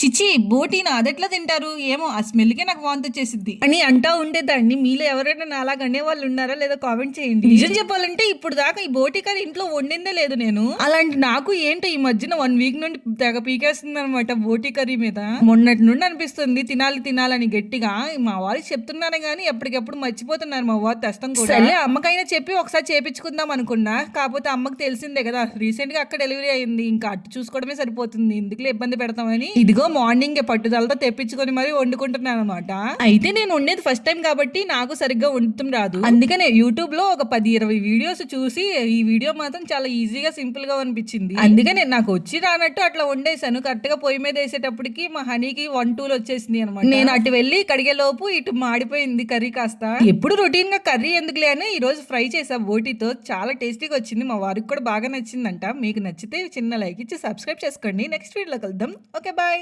చిచి బోటీని అదెట్లా తింటారు ఏమో ఆ స్మెల్కే నాకు వాంతి వచ్చేసిద్ది అని అంటా ఉండేదాన్ని. మీలో ఎవరైనా నా అలాగ అనే వాళ్ళు ఉన్నారా లేదా కామెంట్ చేయండి. నిజం చెప్పాలంటే ఇప్పుడు దాకా ఈ బోటీ కర్రీ ఇంట్లో వండిందే లేదు నేను. అలాంటి నాకు ఏంటో ఈ మధ్యన 1 వీక్ నుండి తెగ పీకేస్తుంది అనమాట బోటీ కర్రీ మీద. మొన్నటి నుండి అనిపిస్తుంది తినాలి తినాలని గట్టిగా. మా వాళ్ళకి చెప్తున్నాను గానీ ఎప్పటికెప్పుడు మర్చిపోతున్నారు మా వాళ్ళు తెస్తాం కూడా. సరే అమ్మకైనా చెప్పి ఒకసారి చేపించుకుందాం అనుకున్నా. కాకపోతే అమ్మకి తెలిసిందే కదా రీసెంట్ గా అక్కడ డెలివరీ అయింది. ఇంకా అట్టు చూసుకోవడమే సరిపోతుంది, ఎందుకులే ఇబ్బంది పెడతామని ఇదిగో మార్నింగ్ పట్టుదలతో తెప్పించుకొని మరి వండుకుంటున్నాను అనమాట. అయితే నేను వండేది ఫస్ట్ టైం కాబట్టి నాకు సరిగ్గా వండటం రాదు. అందుకనే యూట్యూబ్ లో ఒక 10-20 వీడియోస్ చూసి ఈ వీడియో మాత్రం చాలా ఈజీగా సింపుల్ గా అనిపించింది. అందుకనే నాకు వచ్చి రానట్టు అట్లా వండేసాను. కరెక్ట్ గా పొయ్యి మీద వేసేటప్పటికి మా హనీకి 1-2 వచ్చేసింది అనమాట. నేను అటు వెళ్ళి కడిగే లోపు ఇటు మాడిపోయింది కర్రీ కాస్త. ఎప్పుడు రొటీన్ గా కర్రీ ఎందుకులే అని ఈ రోజు ఫ్రై చేసా బోటీతో. చాలా టేస్టీగా వచ్చింది. మా వారికి కూడా బాగా నచ్చిందంట. మీకు నచ్చితే చిన్న లైక్ ఇచ్చి సబ్స్క్రైబ్ చేసుకోండి. నెక్స్ట్ వీడియోలో కలుద్దాం. Okay bye.